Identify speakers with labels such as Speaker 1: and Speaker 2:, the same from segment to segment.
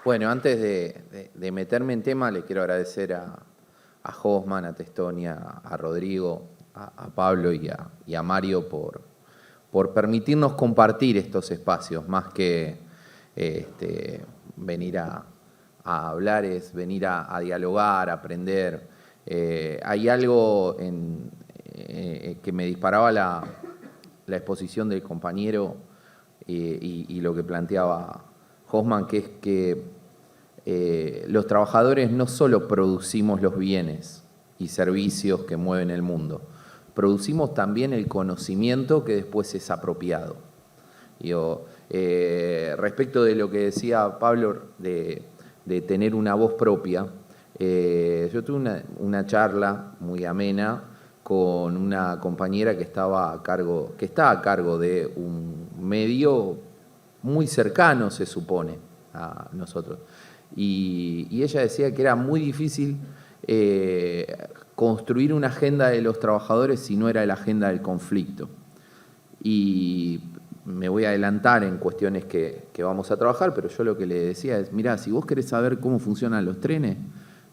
Speaker 1: Bueno, antes de meterme en tema, le quiero agradecer a Josman, a Testonia, a Rodrigo, a Pablo y a Mario por permitirnos compartir estos espacios, más que venir a hablar, es venir a dialogar, a aprender. Hay algo que me disparaba la exposición del compañero y lo que planteaba Hofmann, que es que los trabajadores no solo producimos los bienes y servicios que mueven el mundo, producimos también el conocimiento que después es apropiado. Digo, respecto de lo que decía Pablo de tener una voz propia, yo tuve una charla muy amena con una compañera que está a cargo de un medio muy cercano, se supone, a nosotros. Y ella decía que era muy difícil construir una agenda de los trabajadores si no era la agenda del conflicto. Y me voy a adelantar en cuestiones que vamos a trabajar, pero yo lo que le decía es, mirá, si vos querés saber cómo funcionan los trenes,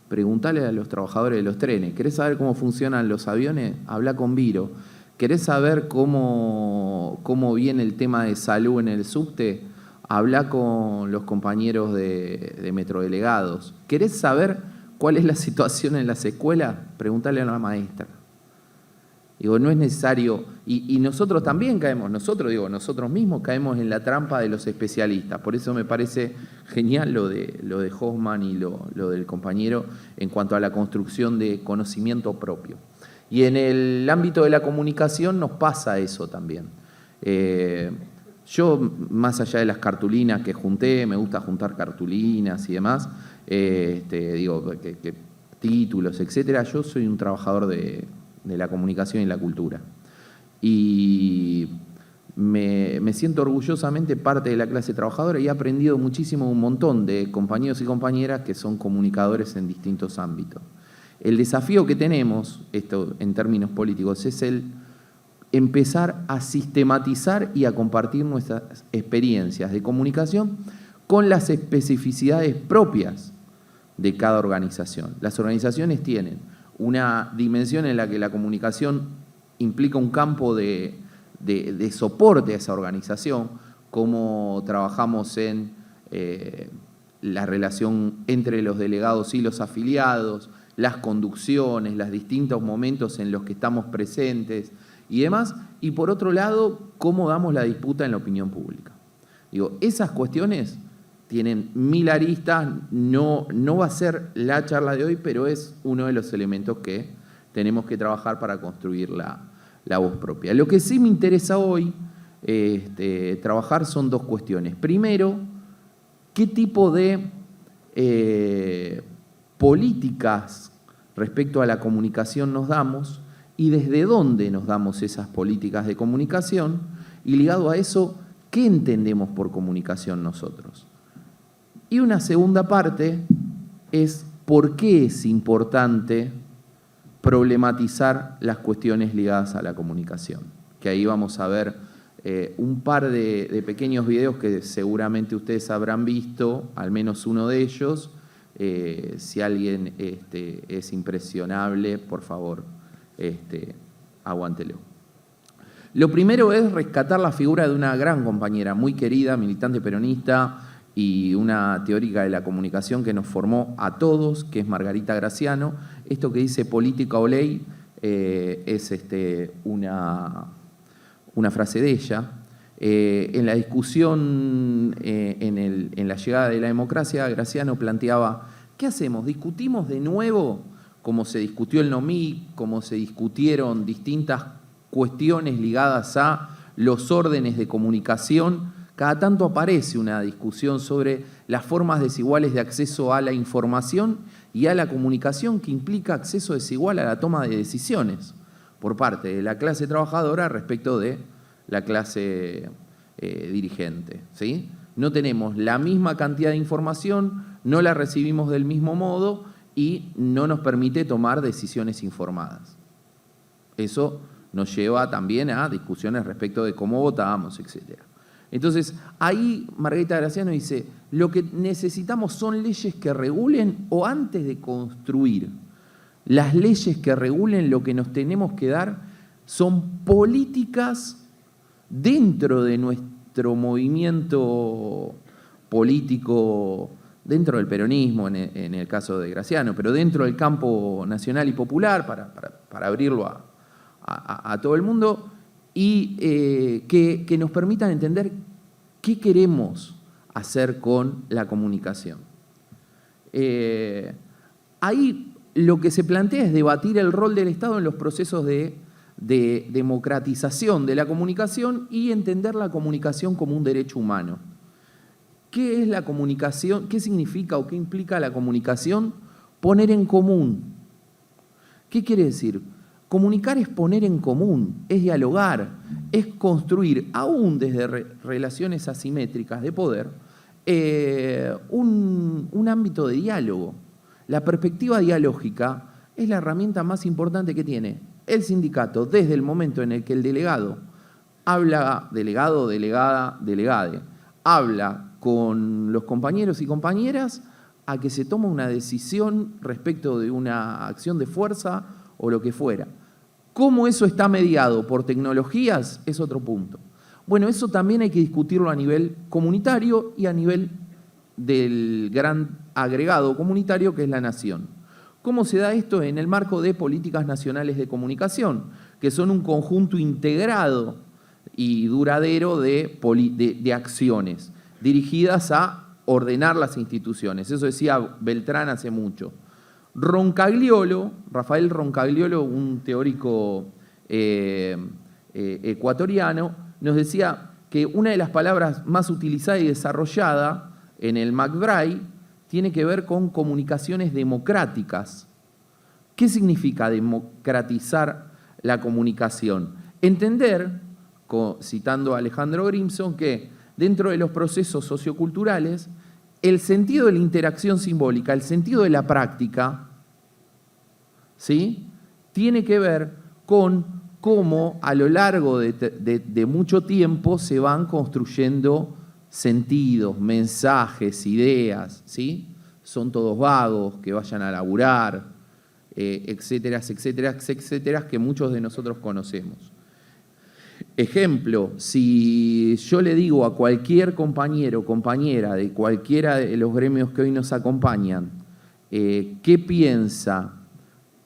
Speaker 1: preguntale a los trabajadores de los trenes. ¿Querés saber cómo funcionan los aviones? Habla con Viro. ¿Querés saber cómo viene el tema de salud en el subte? Habla con los compañeros de metrodelegados. ¿Querés saber cuál es la situación en las escuelas? Preguntale a la maestra. Digo, no es necesario, y nosotros también caemos, nosotros mismos caemos en la trampa de los especialistas. Por eso me parece genial lo de Hofmann y lo del compañero en cuanto a la construcción de conocimiento propio. Y en el ámbito de la comunicación nos pasa eso también. Yo, más allá de las cartulinas que junté, me gusta juntar cartulinas y demás, títulos, etcétera, yo soy un trabajador de la comunicación y la cultura. Y me siento orgullosamente parte de la clase trabajadora y he aprendido muchísimo un montón de compañeros y compañeras que son comunicadores en distintos ámbitos. El desafío que tenemos, esto en términos políticos, es el empezar a sistematizar y a compartir nuestras experiencias de comunicación con las especificidades propias de cada organización. Las organizaciones tienen una dimensión en la que la comunicación implica un campo de soporte a esa organización, cómo trabajamos en la relación entre los delegados y los afiliados, las conducciones, los distintos momentos en los que estamos presentes y demás, y por otro lado, cómo damos la disputa en la opinión pública. Digo, esas cuestiones tienen 1000 aristas, no va a ser la charla de hoy, pero es uno de los elementos que tenemos que trabajar para construir la voz propia. Lo que sí me interesa hoy trabajar son dos cuestiones. Primero, ¿qué tipo de políticas respecto a la comunicación nos damos y desde dónde nos damos esas políticas de comunicación? Y ligado a eso, ¿qué entendemos por comunicación nosotros? Y una segunda parte es por qué es importante problematizar las cuestiones ligadas a la comunicación. Que ahí vamos a ver un par de pequeños videos que seguramente ustedes habrán visto, al menos uno de ellos. Si alguien es impresionable, por favor, aguántelo. Lo primero es rescatar la figura de una gran compañera, muy querida, militante peronista y una teórica de la comunicación que nos formó a todos, que es Margarita Graciano. Esto que dice política o ley es una frase de ella. En la discusión, en la llegada de la democracia, Graciano planteaba, ¿qué hacemos? ¿Discutimos de nuevo como se discutió el NOMIC, como se discutieron distintas cuestiones ligadas a los órdenes de comunicación? Cada tanto aparece una discusión sobre las formas desiguales de acceso a la información y a la comunicación que implica acceso desigual a la toma de decisiones por parte de la clase trabajadora respecto de la clase dirigente, ¿sí? No tenemos la misma cantidad de información, no la recibimos del mismo modo y no nos permite tomar decisiones informadas. Eso nos lleva también a discusiones respecto de cómo votábamos, etc. Entonces, ahí Margarita Graciano dice, lo que necesitamos son leyes que regulen, o antes de construir las leyes que regulen, lo que nos tenemos que dar son políticas dentro de nuestro movimiento político, dentro del peronismo en el caso de Graciano, pero dentro del campo nacional y popular, para abrirlo a todo el mundo, y que nos permitan entender qué queremos hacer con la comunicación. Ahí lo que se plantea es debatir el rol del Estado en los procesos de democratización de la comunicación y entender la comunicación como un derecho humano. ¿Qué es la comunicación? ¿Qué significa o qué implica la comunicación? Poner en común. ¿Qué quiere decir? Comunicar es poner en común, es dialogar, es construir, aún desde relaciones asimétricas de poder, un ámbito de diálogo. La perspectiva dialógica es la herramienta más importante que tiene el sindicato desde el momento en el que el delegado habla, delegado, delegada, delegade, habla con los compañeros y compañeras a que se toma una decisión respecto de una acción de fuerza o lo que fuera. ¿Cómo eso está mediado por tecnologías? Es otro punto. Bueno, eso también hay que discutirlo a nivel comunitario y a nivel del gran agregado comunitario que es la nación. ¿Cómo se da esto? En el marco de políticas nacionales de comunicación, que son un conjunto integrado y duradero de acciones dirigidas a ordenar las instituciones. Eso decía Beltrán hace mucho. Rafael Roncagliolo, un teórico ecuatoriano, nos decía que una de las palabras más utilizadas y desarrollada en el McBride tiene que ver con comunicaciones democráticas. ¿Qué significa democratizar la comunicación? Entender, citando a Alejandro Grimson, que dentro de los procesos socioculturales, el sentido de la interacción simbólica, el sentido de la práctica, ¿sí?, tiene que ver con cómo a lo largo de mucho tiempo se van construyendo sentidos, mensajes, ideas, ¿sí? Son todos vagos, que vayan a laburar, etcétera, etcétera, etcétera, que muchos de nosotros conocemos. Ejemplo, si yo le digo a cualquier compañero o compañera de cualquiera de los gremios que hoy nos acompañan, ¿qué piensa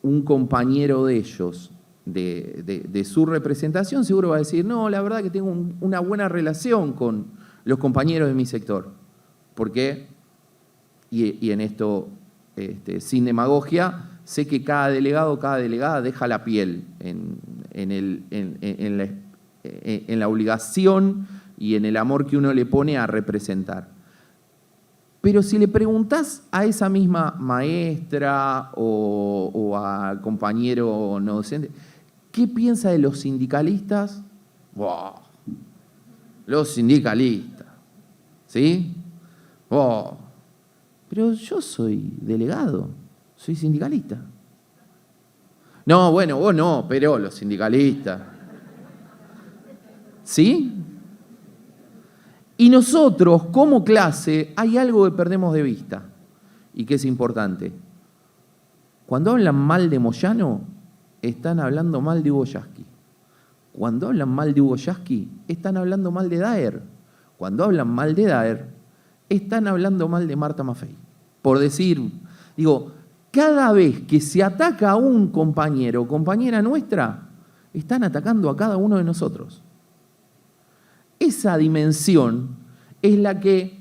Speaker 1: un compañero de ellos de su representación? Seguro va a decir, no, la verdad que tengo una buena relación con los compañeros de mi sector. ¿Por qué? Y en esto, sin demagogia, sé que cada delegado, cada delegada deja la piel en la obligación y en el amor que uno le pone a representar. Pero si le preguntás a esa misma maestra o a compañero no docente, ¿qué piensa de los sindicalistas? ¡Wow! Los sindicalistas, ¿sí? ¡Wow! Pero yo soy delegado, soy sindicalista. No, bueno, vos no, pero los sindicalistas. ¿Sí? Y nosotros, como clase, hay algo que perdemos de vista y que es importante. Cuando hablan mal de Moyano, están hablando mal de Hugo Yasky. Cuando hablan mal de Hugo Yasky, están hablando mal de Daer. Cuando hablan mal de Daer, están hablando mal de Marta Maffei. Por decir, digo, cada vez que se ataca a un compañero o compañera nuestra, están atacando a cada uno de nosotros. Esa dimensión es la que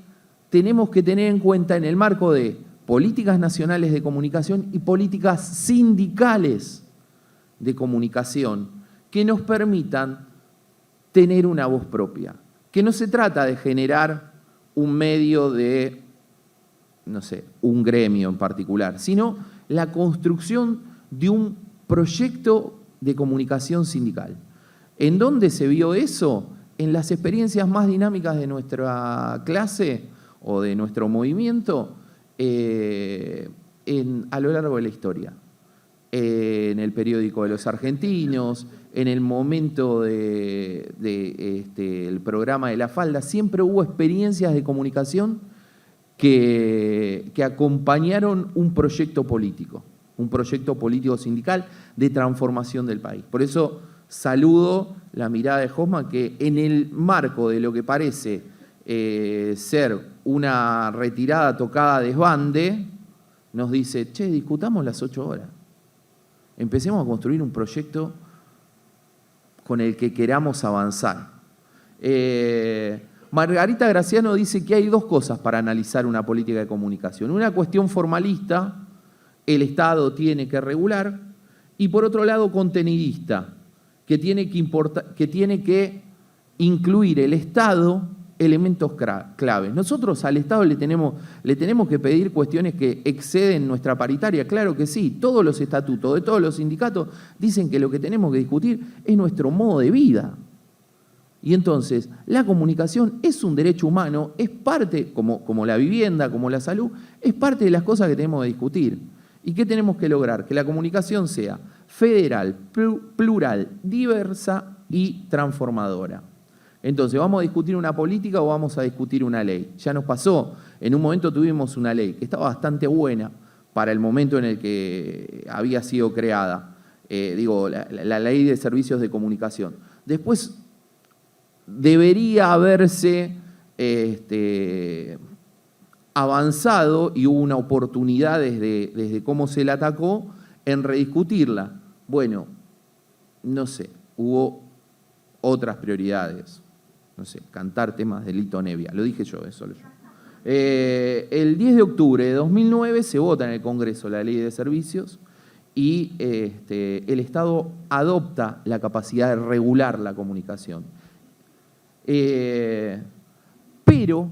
Speaker 1: tenemos que tener en cuenta en el marco de políticas nacionales de comunicación y políticas sindicales de comunicación que nos permitan tener una voz propia. Que no se trata de generar un medio de, no sé, un gremio en particular, sino la construcción de un proyecto de comunicación sindical. ¿En dónde se vio eso? En las experiencias más dinámicas de nuestra clase o de nuestro movimiento a lo largo de la historia. En el periódico de los argentinos, en el momento del programa de La Falda, siempre hubo experiencias de comunicación que acompañaron un proyecto político sindical de transformación del país. Por eso saludo la mirada de Hoffman, que en el marco de lo que parece ser una retirada tocada de desbande, nos dice, che, discutamos las 8 horas. Empecemos a construir un proyecto con el que queramos avanzar. Margarita Graciano dice que hay dos cosas para analizar una política de comunicación. Una cuestión formalista, el Estado tiene que regular, y por otro lado contenidista, que tiene que incluir el Estado elementos claves. Nosotros al Estado le tenemos que pedir cuestiones que exceden nuestra paritaria, claro que sí. Todos los estatutos de todos los sindicatos dicen que lo que tenemos que discutir es nuestro modo de vida. Y entonces, la comunicación es un derecho humano, es parte, como la vivienda, como la salud, es parte de las cosas que tenemos que discutir. ¿Y qué tenemos que lograr? Que la comunicación sea federal, plural, diversa y transformadora. Entonces, ¿vamos a discutir una política o vamos a discutir una ley? Ya nos pasó, en un momento tuvimos una ley que estaba bastante buena para el momento en el que había sido creada, la ley de servicios de comunicación. Después debería haberse avanzado y hubo una oportunidad desde cómo se la atacó en rediscutirla. Bueno, no sé, hubo otras prioridades. No sé, cantar temas de Lito Nevia, lo dije yo, eso. El 10 de octubre de 2009 se vota en el Congreso la Ley de Servicios y el Estado adopta la capacidad de regular la comunicación. Pero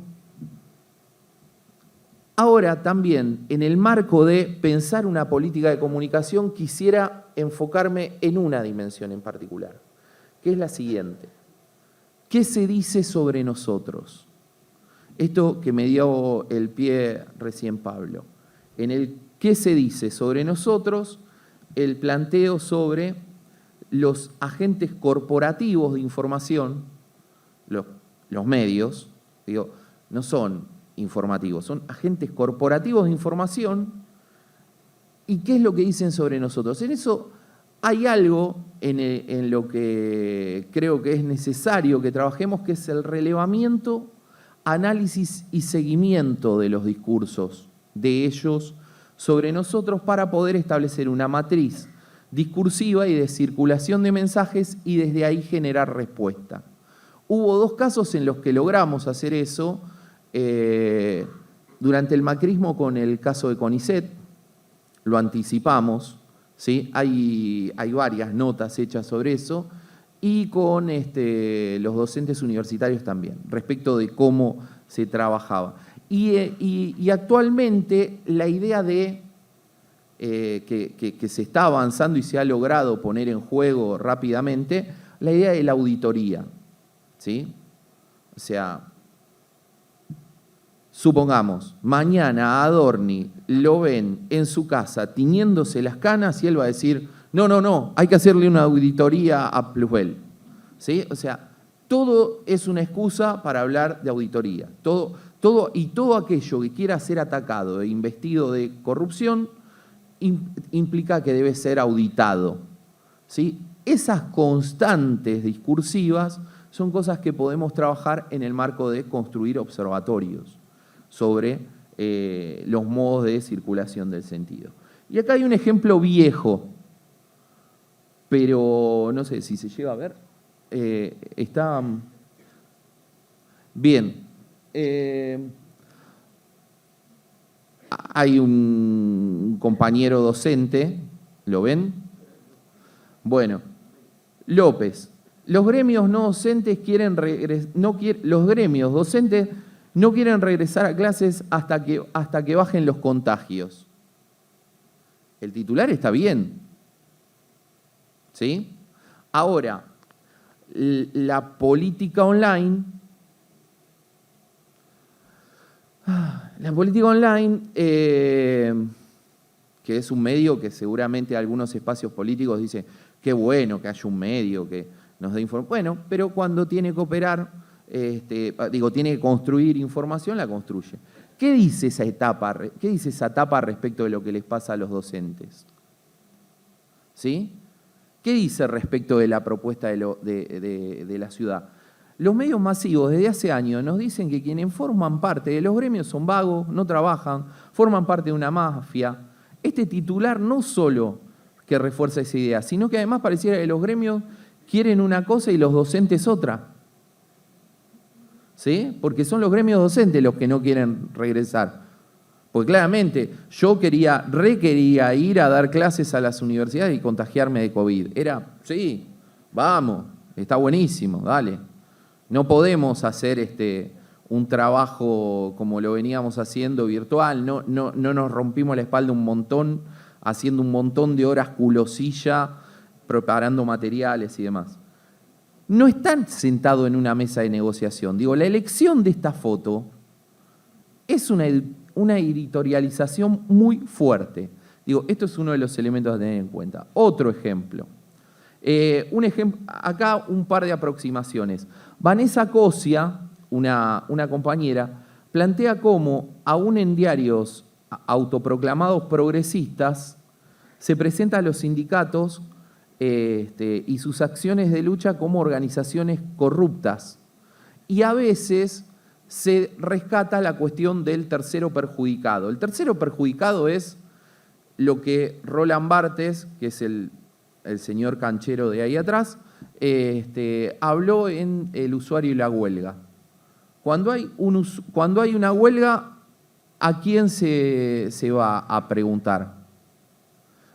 Speaker 1: ahora también, en el marco de pensar una política de comunicación, quisiera enfocarme en una dimensión en particular, que es la siguiente. ¿Qué se dice sobre nosotros? Esto que me dio el pie recién Pablo. En el ¿qué se dice sobre nosotros? El planteo sobre los agentes corporativos de información, los medios, no son informativos, son agentes corporativos de información. ¿Y qué es lo que dicen sobre nosotros? En eso hay algo en lo que creo que es necesario que trabajemos, que es el relevamiento, análisis y seguimiento de los discursos de ellos sobre nosotros para poder establecer una matriz discursiva y de circulación de mensajes y desde ahí generar respuesta. Hubo 2 casos en los que logramos hacer eso durante el macrismo con el caso de CONICET, lo anticipamos, ¿sí? Hay varias notas hechas sobre eso, y con los docentes universitarios también, respecto de cómo se trabajaba. Y actualmente la idea de que se está avanzando y se ha logrado poner en juego rápidamente, la idea de la auditoría, ¿sí? O sea, supongamos, mañana a Adorni lo ven en su casa tiñéndose las canas y él va a decir, no, hay que hacerle una auditoría a Plusbel, ¿sí? O sea, todo es una excusa para hablar de auditoría. Todo aquello que quiera ser atacado e investido de corrupción implica que debe ser auditado, ¿sí? Esas constantes discursivas son cosas que podemos trabajar en el marco de construir observatorios sobre los modos de circulación del sentido. Y acá hay un ejemplo viejo, pero no sé si se llega a ver. Está bien. Hay un compañero docente, ¿lo ven? Bueno, López. Los gremios no docentes los gremios docentes no quieren regresar a clases hasta que bajen los contagios. El titular está bien, ¿sí? Ahora, la política online, que es un medio que seguramente algunos espacios políticos dicen, qué bueno que haya un medio que nos dé información. Bueno, pero cuando tiene que operar tiene que construir información, la construye. ¿Qué dice esa etapa? ¿Qué dice esa etapa respecto de lo que les pasa a los docentes? ¿Sí? ¿Qué dice respecto de la propuesta de la ciudad? Los medios masivos desde hace años nos dicen que quienes forman parte de los gremios son vagos, no trabajan, forman parte de una mafia. Este titular no solo que refuerza esa idea, sino que además pareciera que los gremios quieren una cosa y los docentes otra. ¿Sí? Porque son los gremios docentes los que no quieren regresar. Porque claramente yo requería ir a dar clases a las universidades y contagiarme de COVID. Sí, vamos, está buenísimo, dale. No podemos hacer un trabajo como lo veníamos haciendo virtual, no nos rompimos la espalda un montón, haciendo un montón de horas culosilla, preparando materiales y demás. No están sentados en una mesa de negociación. Digo, la elección de esta foto es una editorialización muy fuerte. Digo, esto es uno de los elementos a tener en cuenta. Otro ejemplo. Acá un par de aproximaciones. Vanessa Cosia, una compañera, plantea cómo, aún en diarios autoproclamados progresistas, se presentan a los sindicatos y sus acciones de lucha como organizaciones corruptas. Y a veces se rescata la cuestión del tercero perjudicado. El tercero perjudicado es lo que Roland Barthes, que es el señor canchero de ahí atrás, habló en El usuario y la huelga. Cuando hay una huelga, ¿a quién se va a preguntar?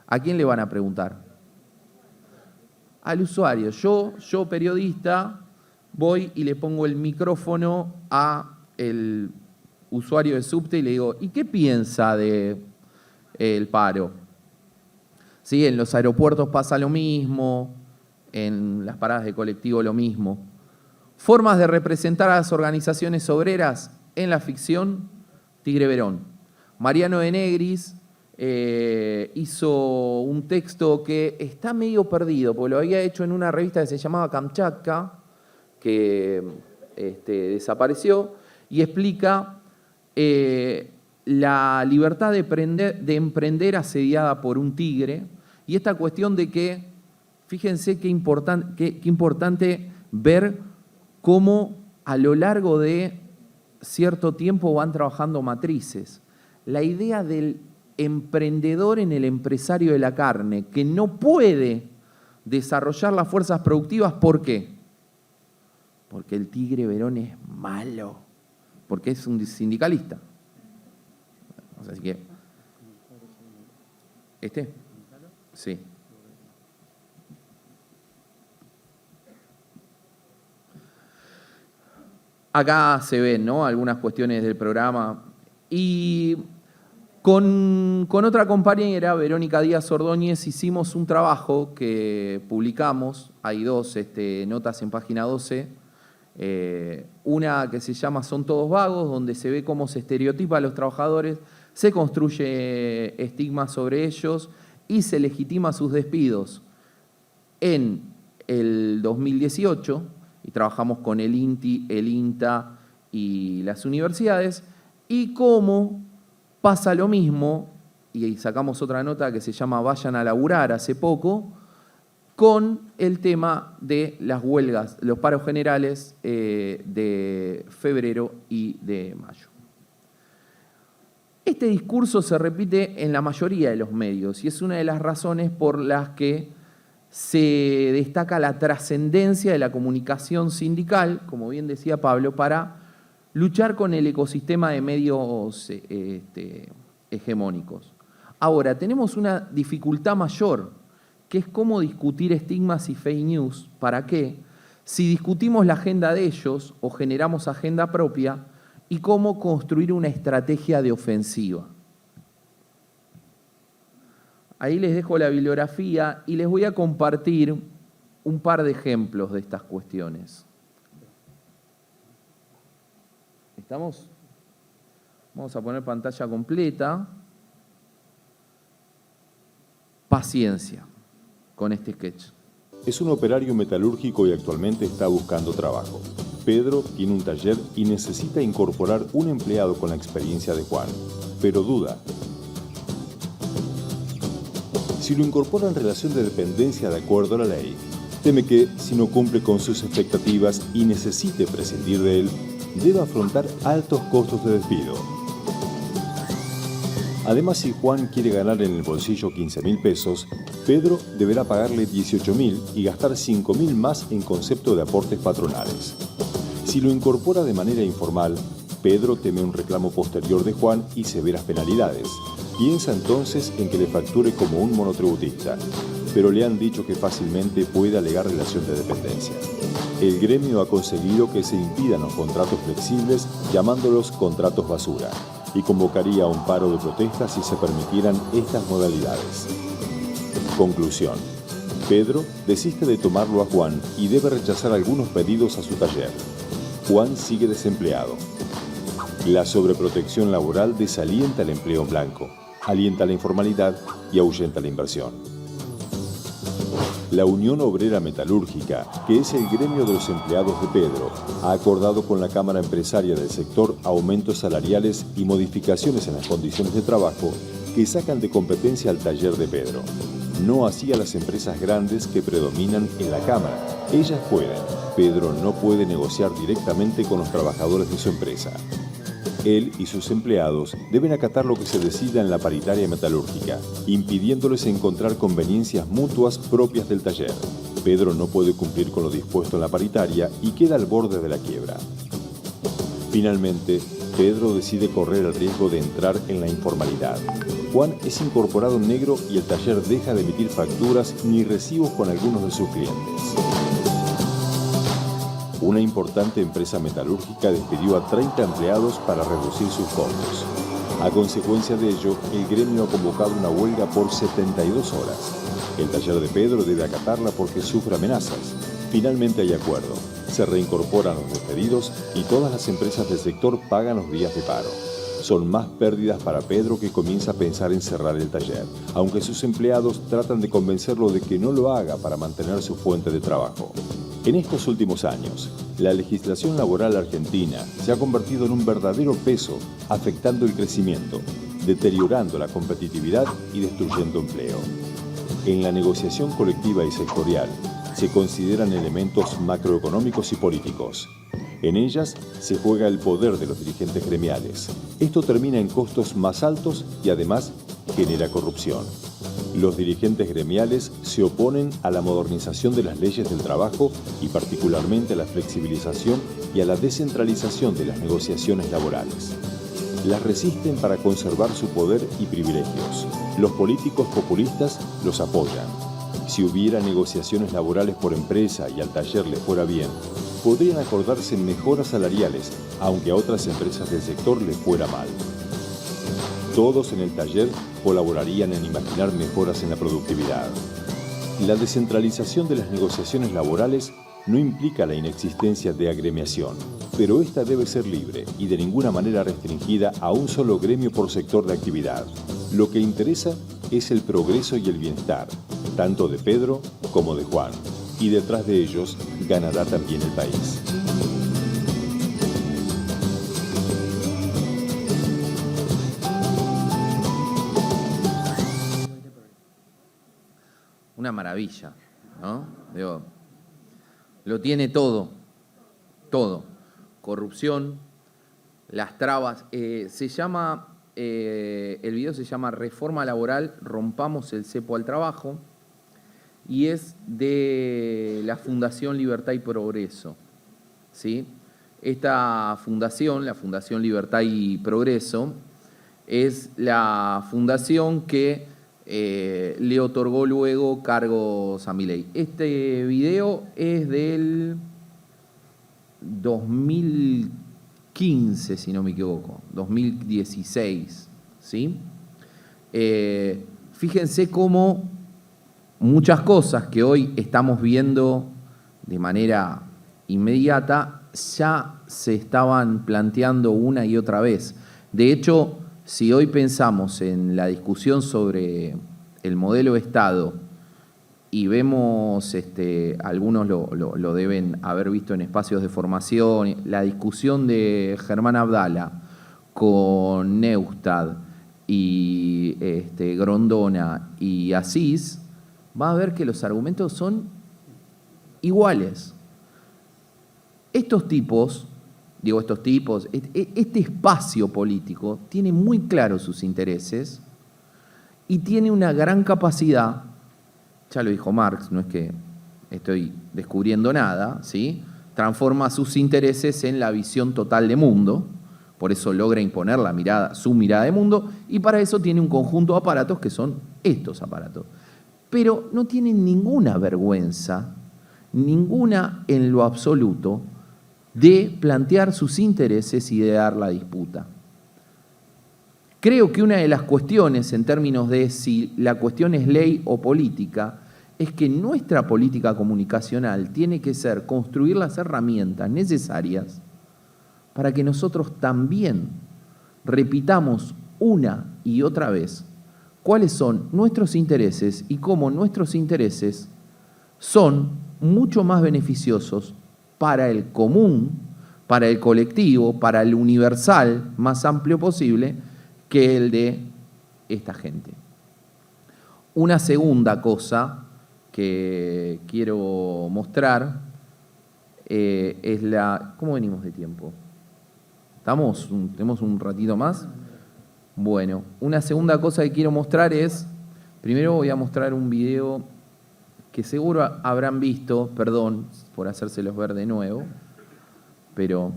Speaker 1: ¿A quién le van a preguntar? Al usuario. Yo periodista, voy y le pongo el micrófono al usuario de subte y le digo, ¿y qué piensa del paro? ¿Sí? En los aeropuertos pasa lo mismo, en las paradas de colectivo lo mismo. Formas de representar a las organizaciones obreras en la ficción, Tigre Verón. Mariano de Negris hizo un texto que está medio perdido, porque lo había hecho en una revista que se llamaba Kamchatka, que desapareció, y explica la libertad de emprender asediada por un tigre, y esta cuestión de que, fíjense qué importante ver cómo a lo largo de cierto tiempo van trabajando matrices. La idea del emprendedor en el empresario de la carne, que no puede desarrollar las fuerzas productivas, ¿por qué? Porque el Tigre Verón es malo, porque es un sindicalista. Así que, sí. Acá se ven, ¿no?, algunas cuestiones del programa. Y con otra compañera, Verónica Díaz Ordóñez, hicimos un trabajo que publicamos. Hay dos notas en página 12. Una que se llama Son todos vagos, donde se ve cómo se estereotipa a los trabajadores, se construye estigmas sobre ellos y se legitima sus despidos. En el 2018, y trabajamos con el INTI, el INTA y las universidades, y cómo pasa lo mismo, y sacamos otra nota que se llama Vayan a laburar hace poco, con el tema de las huelgas, los paros generales de febrero y de mayo. Este discurso se repite en la mayoría de los medios y es una de las razones por las que se destaca la trascendencia de la comunicación sindical, como bien decía Pablo, para luchar con el ecosistema de medios hegemónicos. Ahora, tenemos una dificultad mayor, que es cómo discutir estigmas y fake news. ¿Para qué? Si discutimos la agenda de ellos o generamos agenda propia, y cómo construir una estrategia de ofensiva. Ahí les dejo la bibliografía y les voy a compartir un par de ejemplos de estas cuestiones. ¿Estamos? Vamos a poner pantalla completa. Paciencia con este sketch.
Speaker 2: Es un operario metalúrgico y actualmente está buscando trabajo. Pedro tiene un taller y necesita incorporar un empleado con la experiencia de Juan, pero duda. Si lo incorpora en relación de dependencia de acuerdo a la ley, teme que, si no cumple con sus expectativas y necesite prescindir de él, deba afrontar altos costos de despido. Además, si Juan quiere ganar en el bolsillo 15.000 pesos, Pedro deberá pagarle 18.000 y gastar 5.000 más en concepto de aportes patronales. Si lo incorpora de manera informal, Pedro teme un reclamo posterior de Juan y severas penalidades. Piensa entonces en que le facture como un monotributista, pero le han dicho que fácilmente puede alegar relación de dependencia. El gremio ha conseguido que se impidan los contratos flexibles, llamándolos contratos basura, y convocaría a un paro de protestas si se permitieran estas modalidades. Conclusión. Pedro desiste de tomarlo a Juan y debe rechazar algunos pedidos a su taller. Juan sigue desempleado. La sobreprotección laboral desalienta el empleo en blanco, alienta la informalidad y ahuyenta la inversión. La Unión Obrera Metalúrgica, que es el gremio de los empleados de Pedro, ha acordado con la Cámara Empresaria del sector aumentos salariales y modificaciones en las condiciones de trabajo que sacan de competencia al taller de Pedro. No así a las empresas grandes que predominan en la Cámara. Ellas pueden. Pedro no puede negociar directamente con los trabajadores de su empresa. Él y sus empleados deben acatar lo que se decida en la paritaria metalúrgica, impidiéndoles encontrar conveniencias mutuas propias del taller. Pedro no puede cumplir con lo dispuesto en la paritaria y queda al borde de la quiebra. Finalmente, Pedro decide correr el riesgo de entrar en la informalidad. Juan es incorporado en negro y el taller deja de emitir facturas ni recibos con algunos de sus clientes. Una importante empresa metalúrgica despidió a 30 empleados para reducir sus costos. A consecuencia de ello, el gremio ha convocado una huelga por 72 horas. El taller de Pedro debe acatarla porque sufre amenazas. Finalmente hay acuerdo. Se reincorporan los despedidos y todas las empresas del sector pagan los días de paro. Son más pérdidas para Pedro, que comienza a pensar en cerrar el taller, aunque sus empleados tratan de convencerlo de que no lo haga para mantener su fuente de trabajo. En estos últimos años, la legislación laboral argentina se ha convertido en un verdadero peso, afectando el crecimiento, deteriorando la competitividad y destruyendo empleo. En la negociación colectiva y sectorial se consideran elementos macroeconómicos y políticos. En ellas se juega el poder de los dirigentes gremiales. Esto termina en costos más altos y además genera corrupción. Los dirigentes gremiales se oponen a la modernización de las leyes del trabajo y particularmente a la flexibilización y a la descentralización de las negociaciones laborales. Las resisten para conservar su poder y privilegios. Los políticos populistas los apoyan. Si hubiera negociaciones laborales por empresa y al taller le fuera bien, podrían acordarse mejoras salariales, aunque a otras empresas del sector le fuera mal. Todos en el taller colaborarían en imaginar mejoras en la productividad. La descentralización de las negociaciones laborales no implica la inexistencia de agremiación, pero esta debe ser libre y de ninguna manera restringida a un solo gremio por sector de actividad. Lo que interesa es el progreso y el bienestar, tanto de Pedro como de Juan, y detrás de ellos ganará también el país.
Speaker 1: Una maravilla, ¿no? Digo, lo tiene todo, todo. Corrupción, las trabas. El video se llama Reforma Laboral, rompamos el cepo al trabajo, y es de la Fundación Libertad y Progreso, ¿sí? Esta fundación, la Fundación Libertad y Progreso, es la fundación que le otorgó luego cargos a Milei. Este video es del 2015, si no me equivoco, 2016, ¿sí? Fíjense cómo muchas cosas que hoy estamos viendo de manera inmediata ya se estaban planteando una y otra vez. De hecho, si hoy pensamos en la discusión sobre el modelo de Estado y vemos, algunos lo deben haber visto en espacios de formación, la discusión de Germán Abdala con Neustadt y Grondona y Asís, va a ver que los argumentos son iguales. Estos tipos, este espacio político tiene muy claros sus intereses y tiene una gran capacidad, ya lo dijo Marx, no es que estoy descubriendo nada, ¿sí? Transforma sus intereses en la visión total de mundo, por eso logra imponer su mirada de mundo, y para eso tiene un conjunto de aparatos que son estos aparatos. Pero no tienen ninguna vergüenza, ninguna en lo absoluto, de plantear sus intereses y de dar la disputa. Creo que una de las cuestiones, en términos de si la cuestión es ley o política, es que nuestra política comunicacional tiene que ser construir las herramientas necesarias para que nosotros también repitamos una y otra vez cuáles son nuestros intereses y cómo nuestros intereses son mucho más beneficiosos para el común, para el colectivo, para el universal más amplio posible que el de esta gente. Una segunda cosa que quiero mostrar es la... ¿Cómo venimos de tiempo? ¿Tenemos un ratito más? Bueno, una segunda cosa que quiero mostrar es... Primero voy a mostrar un video que seguro habrán visto, perdón por hacérselos ver de nuevo, pero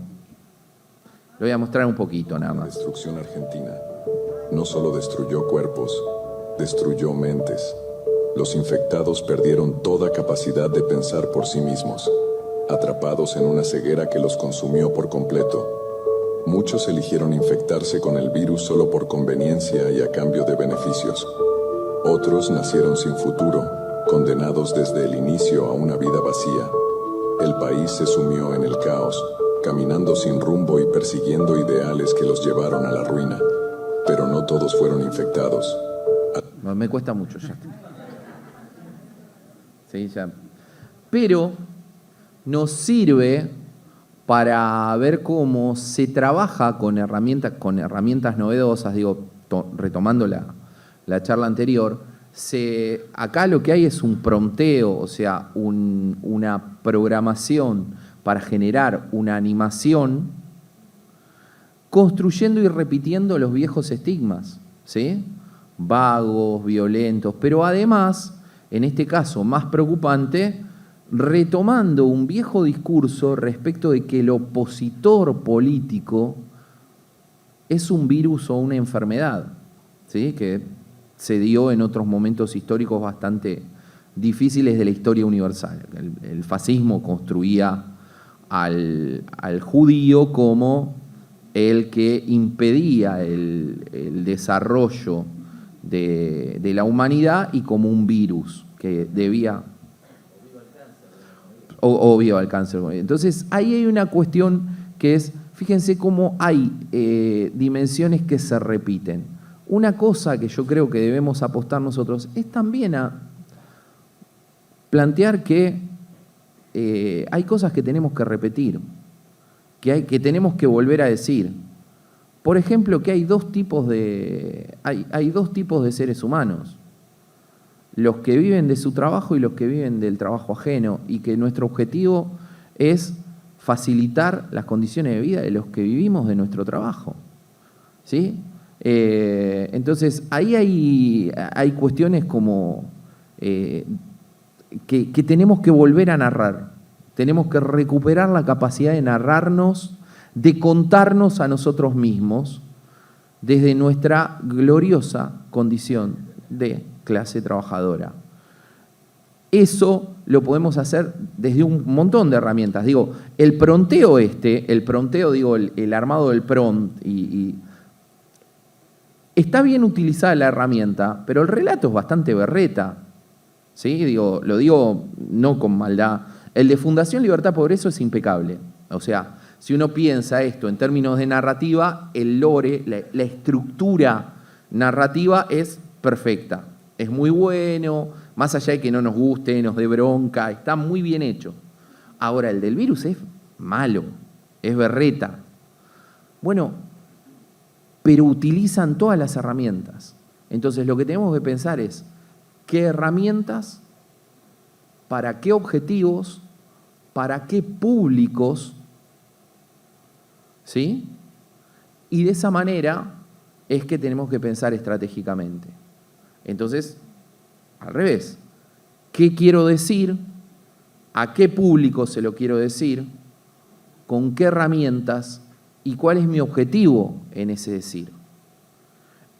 Speaker 1: lo voy a mostrar un poquito nada más.
Speaker 3: La destrucción argentina no solo destruyó cuerpos, destruyó mentes. Los infectados perdieron toda capacidad de pensar por sí mismos, atrapados en una ceguera que los consumió por completo. Muchos eligieron infectarse con el virus solo por conveniencia y a cambio de beneficios. Otros nacieron sin futuro, condenados desde el inicio a una vida vacía. El país se sumió en el caos, caminando sin rumbo y persiguiendo ideales que los llevaron a la ruina. Pero no todos fueron infectados.
Speaker 1: Me cuesta mucho ya. Sí, ya. Pero nos sirve para ver cómo se trabaja con herramientas novedosas, retomando la charla anterior. Acá lo que hay es un prompteo, o sea, una programación para generar una animación, construyendo y repitiendo los viejos estigmas, ¿sí? Vagos, violentos, pero además, en este caso más preocupante, retomando un viejo discurso respecto de que el opositor político es un virus o una enfermedad, ¿sí? Que se dio en otros momentos históricos bastante difíciles de la historia universal. El fascismo construía al judío como el que impedía el desarrollo de la humanidad y como un virus que debía... O viva el cáncer. Entonces, ahí hay una cuestión que es, fíjense cómo hay dimensiones que se repiten. Una cosa que yo creo que debemos apostar nosotros es también a plantear que hay cosas que tenemos que repetir, que tenemos que volver a decir. Por ejemplo, que hay dos tipos de seres humanos. Los que viven de su trabajo y los que viven del trabajo ajeno, y que nuestro objetivo es facilitar las condiciones de vida de los que vivimos de nuestro trabajo, ¿sí? Entonces, ahí hay cuestiones como que tenemos que volver a narrar, tenemos que recuperar la capacidad de narrarnos, de contarnos a nosotros mismos desde nuestra gloriosa condición de clase trabajadora. Eso lo podemos hacer desde un montón de herramientas. El pronteo el armado del prompt, está bien utilizada la herramienta, pero el relato es bastante berreta, ¿sí? Lo digo no con maldad. El de Fundación Libertad Progreso es impecable. O sea, si uno piensa esto en términos de narrativa, el lore, la estructura narrativa es perfecta. Es muy bueno, Más allá de que no nos guste, nos dé bronca, está muy bien hecho. Ahora, el del virus es malo, es berreta. Bueno, pero utilizan todas las herramientas. Entonces, lo que tenemos que pensar es qué herramientas, para qué objetivos, para qué públicos, ¿sí? Y de esa manera es que tenemos que pensar estratégicamente. Entonces, al revés, ¿qué quiero decir? ¿A qué público se lo quiero decir? ¿Con qué herramientas? ¿Y cuál es mi objetivo en ese decir?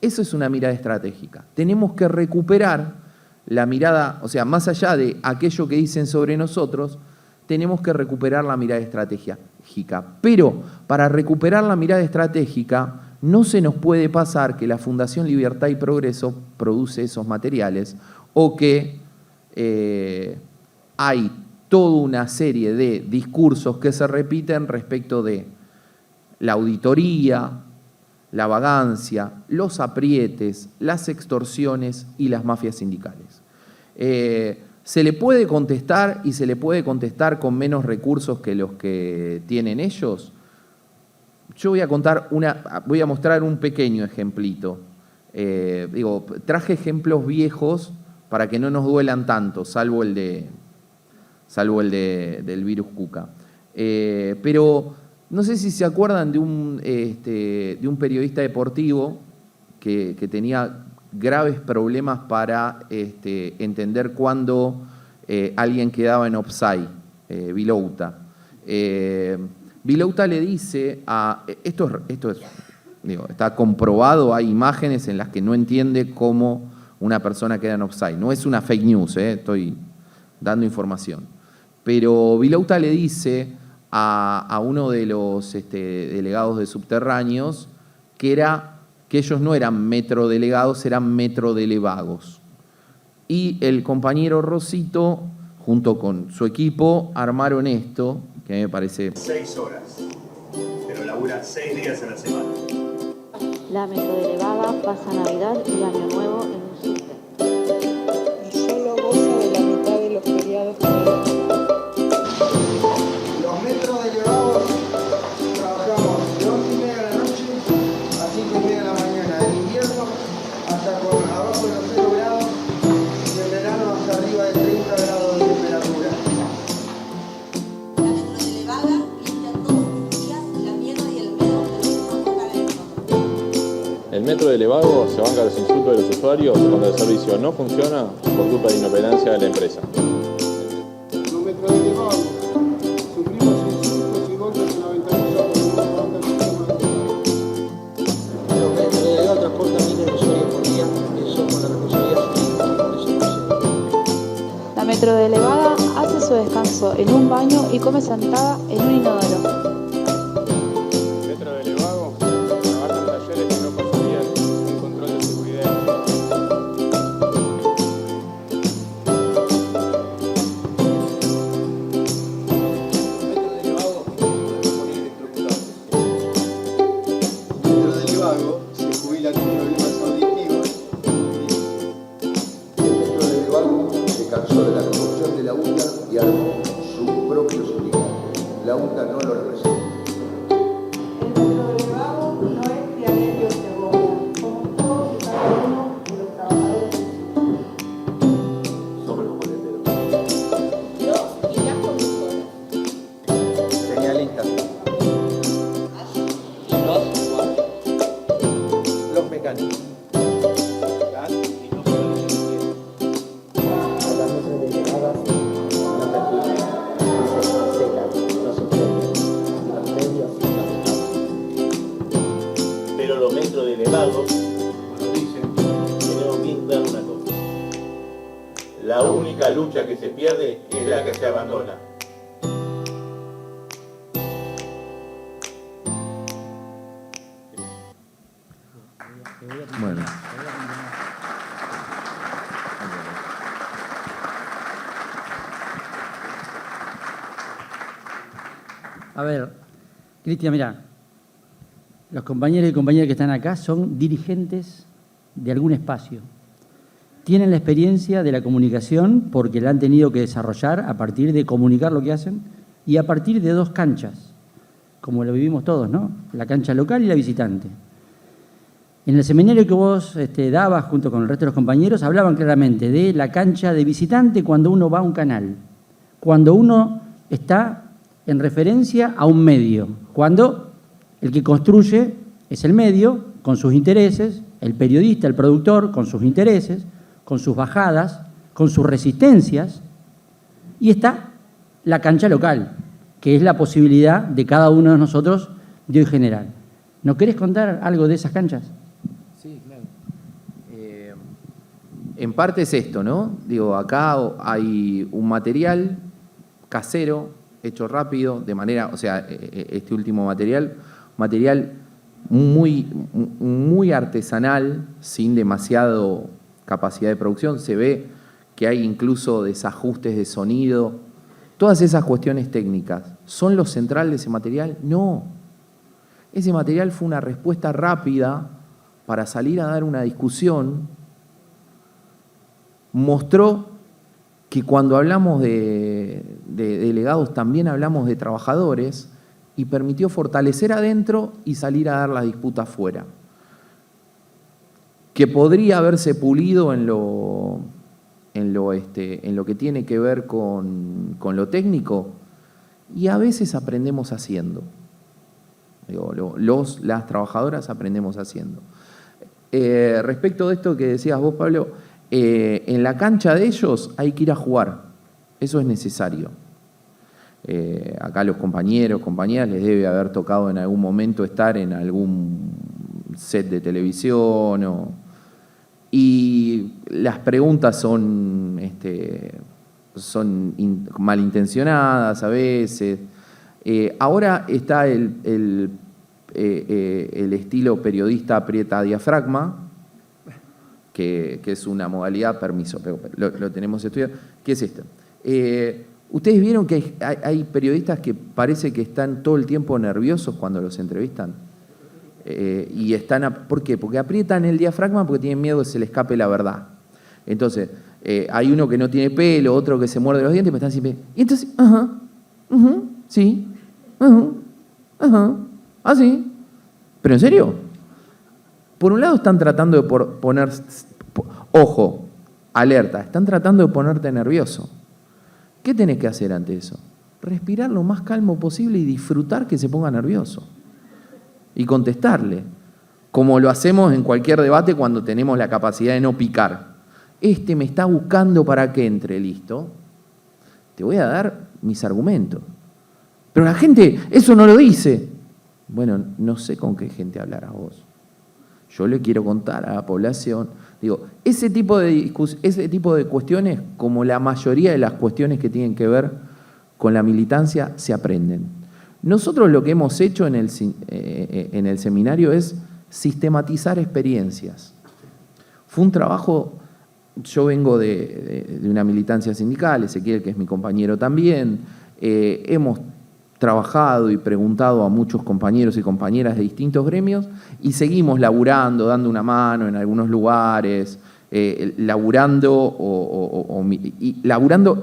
Speaker 1: Eso es una mirada estratégica. Tenemos que recuperar la mirada, o sea, más allá de aquello que dicen sobre nosotros, tenemos que recuperar la mirada estratégica. Pero para recuperar la mirada estratégica, no se nos puede pasar que la Fundación Libertad y Progreso produce esos materiales o que hay toda una serie de discursos que se repiten respecto de la auditoría, la vagancia, los aprietes, las extorsiones y las mafias sindicales. Se le puede contestar y se le puede contestar con menos recursos que los que tienen ellos. Yo voy a mostrar un pequeño ejemplito. Traje ejemplos viejos para que no nos duelan tanto, salvo el del virus Cuca. Pero no sé si se acuerdan de un periodista deportivo que tenía graves problemas para entender cuándo alguien quedaba en offside, Vilouta. Vilouta le dice esto está comprobado, hay imágenes en las que no entiende cómo una persona queda en offside. No es una fake news, estoy dando información. Pero Vilouta le dice a uno de los delegados de Subterráneos que ellos no eran metrodelegados, eran metrodelevagos. Y el compañero Rosito, junto con su equipo, armaron esto, que a mí me parece...
Speaker 4: 6 horas, pero labura 6 días a la semana.
Speaker 5: La metrodelegada pasa Navidad y Año Nuevo en un subte.
Speaker 6: Y solo goza de la mitad de los feriados que hay.
Speaker 7: Los metrodelegados trabajamos de 11:30 de la noche a 5:30 de la mañana, en invierno hasta con abajo de los 0 grados y en verano hasta arriba de 30 grados de temperatura.
Speaker 8: La metrodelegada limpia todos los días la mierda y el pedo de los que nos tocan a nosotros.
Speaker 9: El metro de Elevago se banca los insultos de los usuarios cuando el servicio no funciona por culpa de inoperancia de la empresa.
Speaker 7: Los metrodelegados sufrimos insultos y golpes en la ventanilla por no levantar el sistema de transporte.
Speaker 10: Los metrodelegados transportan miles de usuarios por día y eso con la responsabilidad civil por eso procede.
Speaker 5: La metrodelegada hace su descanso en un baño y come sentada en un inodoro.
Speaker 9: Metro de Elevago trabaja en talleres que no pasarían un control de seguridad.
Speaker 7: Metrodelegados se jubila con problemas auditivos.
Speaker 11: El metrodelegados se cansó de la corrupción de la UTA y armó su propio sindicato. La UTA no lo representa.
Speaker 6: El metrodelegado no es Dianerio Segovia, somos todos y cada uno de los trabajadores del sistema.
Speaker 11: Somos los boleteros.
Speaker 8: Los y las conductoras.
Speaker 11: Señalistas. Los mecánicos.
Speaker 10: Las metrodelegadas no permiten, no se cancelan, no se prenden, los medios no.
Speaker 12: Pero los metrodelegados nos dicen, tenemos bien claro una cosa. La única lucha que se pierde es la que se abandona.
Speaker 1: Bueno.
Speaker 13: A ver, Cristian, mira, los compañeros y compañeras que están acá son dirigentes de algún espacio. tienen la experiencia de la comunicación porque la han tenido que desarrollar a partir de comunicar lo que hacen y a partir de dos canchas, como lo vivimos todos, ¿no? La cancha local y la visitante. En el seminario que vos dabas junto con el resto de los compañeros, hablaban claramente de la cancha de visitante cuando uno va a un canal, cuando uno está en referencia a un medio, cuando el que construye es el medio con sus intereses, el periodista, el productor con sus intereses, con sus bajadas, con sus resistencias, y está la cancha local, que es la posibilidad de cada uno de nosotros de hoy generar. ¿Nos querés contar algo de esas canchas?
Speaker 1: Sí, claro. En parte es esto, ¿no? Digo, acá hay un material casero, hecho rápido, de manera, o sea, este último material muy artesanal, sin demasiado capacidad de producción. Se ve que hay incluso desajustes de sonido. Todas esas cuestiones técnicas, ¿son lo central de ese material? No. Ese material fue una respuesta rápida para salir a dar una discusión. Mostró que cuando hablamos de delegados también hablamos de trabajadores y permitió fortalecer adentro y salir a dar la disputa afuera. Que podría haberse pulido en lo que tiene que ver con lo técnico, y a veces aprendemos haciendo. Digo, las trabajadoras aprendemos haciendo. Respecto de esto que decías vos, Pablo, en la cancha de ellos hay que ir a jugar, eso es necesario. Acá los compañeros, compañeras, les debe haber tocado en algún momento estar en algún set de televisión y las preguntas son malintencionadas a veces. Ahora está el estilo periodista aprieta diafragma, que es una modalidad, permiso, pero lo tenemos estudiado. ¿Qué es esto? ¿Ustedes vieron que hay periodistas que parece que están todo el tiempo nerviosos cuando los entrevistan? Y ¿por qué? Porque aprietan el diafragma porque tienen miedo de que se le escape la verdad. Entonces, hay uno que no tiene pelo, otro que se muerde los dientes, pero están siempre... Y entonces, sí, sí. ¿Pero en serio? Por un lado están tratando de poner... Ojo, alerta, están tratando de ponerte nervioso. ¿Qué tenés que hacer ante eso? Respirar lo más calmo posible y disfrutar que se ponga nervioso. Y contestarle, como lo hacemos en cualquier debate cuando tenemos la capacidad de no picar. Me está buscando para que entre, listo. Te voy a dar mis argumentos. Pero la gente eso no lo dice. Bueno, no sé con qué gente hablar a vos. Yo le quiero contar a la población. Digo, ese tipo de cuestiones, como la mayoría de las cuestiones que tienen que ver con la militancia, se aprenden. Nosotros lo que hemos hecho en el seminario es sistematizar experiencias. Fue un trabajo, yo vengo de una militancia sindical, Ezequiel, que es mi compañero también, hemos trabajado y preguntado a muchos compañeros y compañeras de distintos gremios y seguimos laburando, dando una mano en algunos lugares, laburando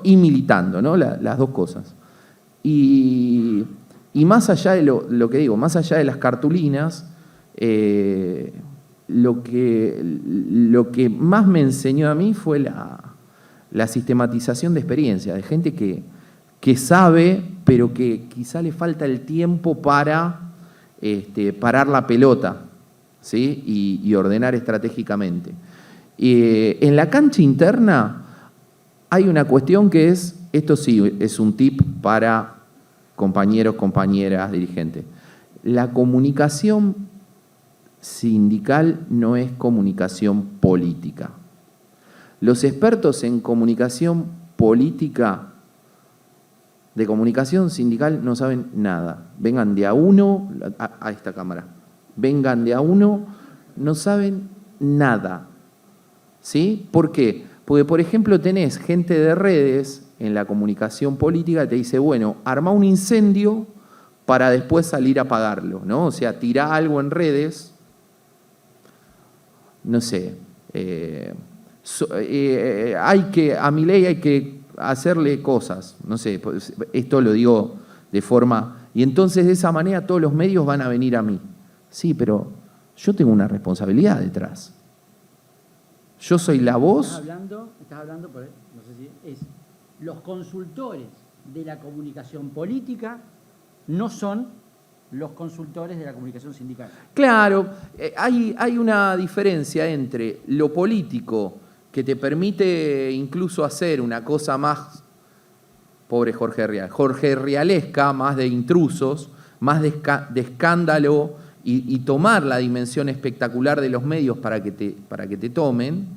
Speaker 1: y militando, ¿no? Las dos cosas. Y más allá de lo que digo, más allá de las cartulinas, lo que más me enseñó a mí fue la sistematización de experiencias, de gente que sabe, pero que quizá le falta el tiempo para parar la pelota, ¿sí? y ordenar estratégicamente. En la cancha interna hay una cuestión que es, esto sí es un tip para compañeros, compañeras, dirigentes. La comunicación sindical no es comunicación política. Los expertos en comunicación política, de comunicación sindical, no saben nada. Vengan de a uno, a esta cámara, vengan de a uno, no saben nada. ¿Sí? ¿Por qué? Porque, por ejemplo, tenés gente de redes en la comunicación política que te dice, bueno, arma un incendio para después salir a apagarlo, ¿no? O sea, tirá algo en redes, no sé, a Milei hay que hacerle cosas, no sé, pues, esto lo digo de forma, y entonces de esa manera todos los medios van a venir a mí. Sí, pero yo tengo una responsabilidad detrás. Yo soy la voz.
Speaker 13: Estás hablando, no sé si es, los consultores de la comunicación política no son los consultores de la comunicación sindical.
Speaker 1: Claro, hay una diferencia entre lo político, que te permite incluso hacer una cosa más, pobre Jorge Rialesca, más de intrusos, más de escándalo, y tomar la dimensión espectacular de los medios para que te tomen,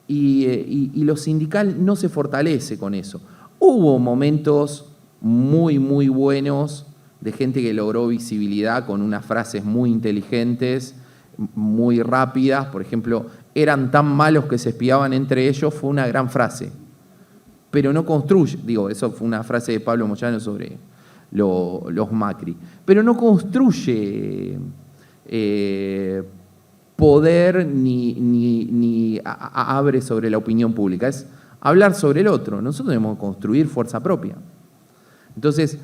Speaker 1: y lo sindical no se fortalece con eso. Hubo momentos muy, muy buenos de gente que logró visibilidad con unas frases muy inteligentes, muy rápidas. Por ejemplo, eran tan malos que se espiaban entre ellos, fue una gran frase. Pero no construye, eso fue una frase de Pablo Moyano sobre los Macri, pero no construye poder ni abre sobre la opinión pública, es hablar sobre el otro. Nosotros debemos construir fuerza propia. Entonces,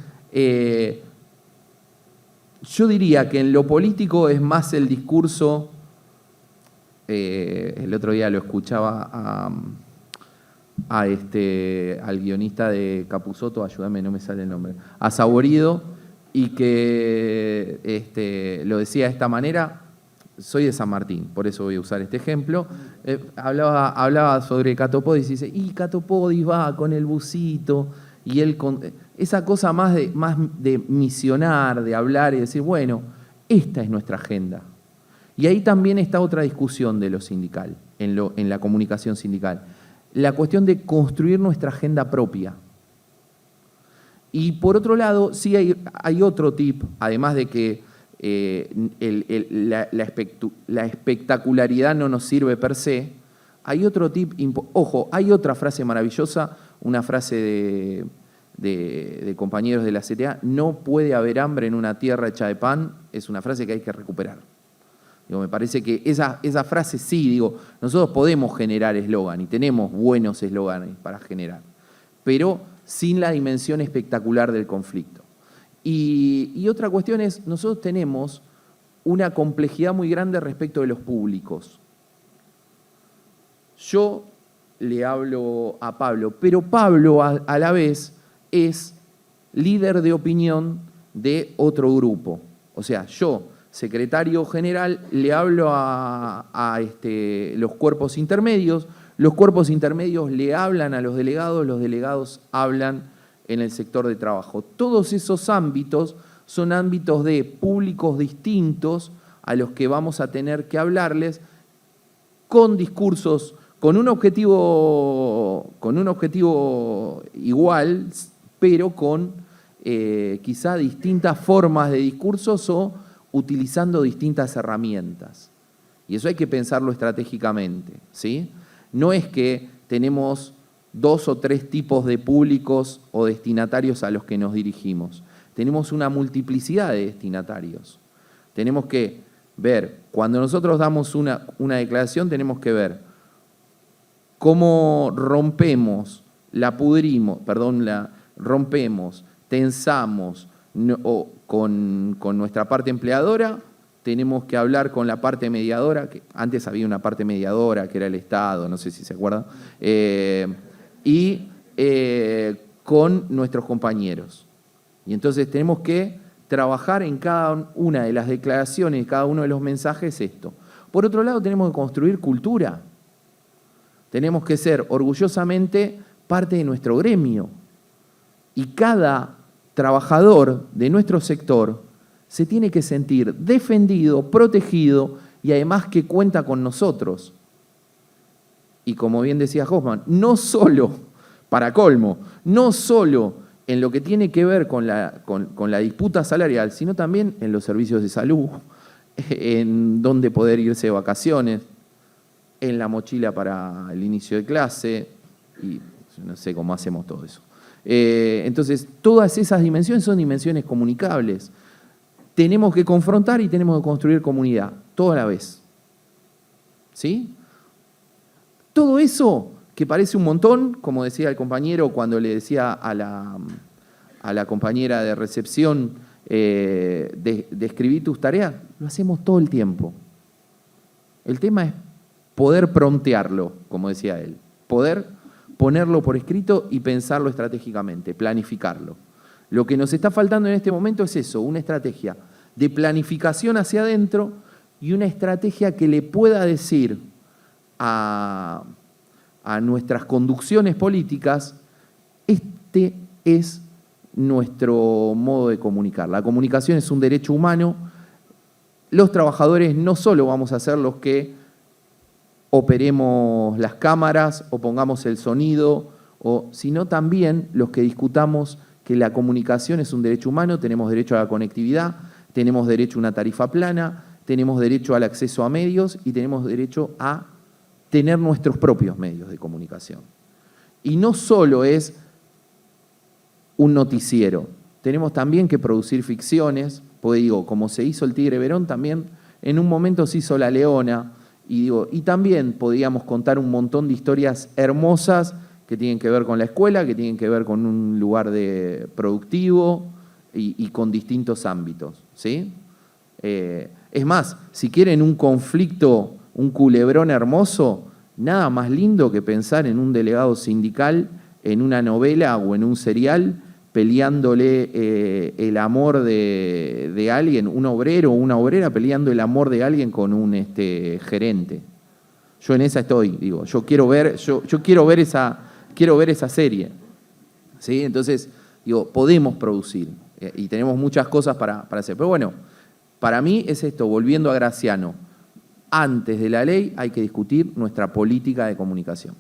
Speaker 1: yo diría que en lo político es más el discurso, el otro día lo escuchaba al guionista de Capusotto, ayúdame, no me sale el nombre, a Saborido, y que lo decía de esta manera. Soy de San Martín, por eso voy a usar este ejemplo. Hablaba sobre Catopodis y dice, y Catopodis va con el busito, y él con esa cosa más de misionar, de hablar y decir, bueno, esta es nuestra agenda. Y ahí también está otra discusión de lo sindical, en la comunicación sindical. La cuestión de construir nuestra agenda propia. Y por otro lado, sí hay otro tip, además de que la espectacularidad no nos sirve per se, hay otro tip, ojo, hay otra frase maravillosa, una frase de compañeros de la CTA, no puede haber hambre en una tierra hecha de pan, es una frase que hay que recuperar. Me parece que esa frase sí, nosotros podemos generar eslogan y tenemos buenos eslóganes para generar, pero sin la dimensión espectacular del conflicto. Y otra cuestión es, nosotros tenemos una complejidad muy grande respecto de los públicos. Yo le hablo a Pablo, pero Pablo a la vez es líder de opinión de otro grupo. O sea, yo, secretario general, le hablo a los cuerpos intermedios le hablan a los delegados hablan en el sector de trabajo. Todos esos ámbitos son ámbitos de públicos distintos a los que vamos a tener que hablarles con discursos, con un objetivo igual, pero con quizá distintas formas de discursos o utilizando distintas herramientas. Y eso hay que pensarlo estratégicamente, ¿sí? No es que tenemos 2 o 3 tipos de públicos o destinatarios a los que nos dirigimos. Tenemos una multiplicidad de destinatarios. Tenemos que ver, cuando nosotros damos una declaración, tenemos que ver cómo rompemos, rompemos, tensamos con nuestra parte empleadora. Tenemos que hablar con la parte mediadora, que antes había una parte mediadora que era el Estado, no sé si se acuerdan, y con nuestros compañeros. Y entonces tenemos que trabajar en cada una de las declaraciones, cada uno de los mensajes esto. Por otro lado, tenemos que construir cultura. Tenemos que ser orgullosamente parte de nuestro gremio. Y cada trabajador de nuestro sector se tiene que sentir defendido, protegido y además que cuenta con nosotros. Y como bien decía Hoffman, no solo, para colmo, no solo en lo que tiene que ver con la disputa salarial, sino también en los servicios de salud, en dónde poder irse de vacaciones, en la mochila para el inicio de clase, y no sé cómo hacemos todo eso. Entonces, todas esas dimensiones son dimensiones comunicables. Tenemos que confrontar y tenemos que construir comunidad, toda la vez. ¿Sí? Todo eso, que parece un montón, como decía el compañero cuando le decía a la compañera de recepción de escribir tus tareas, lo hacemos todo el tiempo. El tema es poder promptearlo, como decía él, poder ponerlo por escrito y pensarlo estratégicamente, planificarlo. Lo que nos está faltando en este momento es eso, una estrategia de planificación hacia adentro y una estrategia que le pueda decir a nuestras conducciones políticas, este es nuestro modo de comunicar. La comunicación es un derecho humano. Los trabajadores no solo vamos a ser los que operemos las cámaras o pongamos el sonido, sino también los que discutamos que la comunicación es un derecho humano, tenemos derecho a la conectividad, tenemos derecho a una tarifa plana, tenemos derecho al acceso a medios y tenemos derecho a tener nuestros propios medios de comunicación. Y no solo es un noticiero, tenemos también que producir ficciones, porque digo, como se hizo el Tigre Verón, también en un momento se hizo La Leona, y también podíamos contar un montón de historias hermosas que tienen que ver con la escuela, que tienen que ver con un lugar productivo y con distintos ámbitos, ¿sí? Es más, si quieren un conflicto, un culebrón hermoso, nada más lindo que pensar en un delegado sindical, en una novela o en un serial, peleándole el amor de alguien, un obrero o una obrera peleando el amor de alguien con un gerente. Yo en esa estoy, digo, yo quiero ver esa serie. ¿Sí? Entonces, digo, podemos producir y tenemos muchas cosas para hacer. Pero bueno, para mí es esto, volviendo a Graciano, antes de la ley hay que discutir nuestra política de comunicación.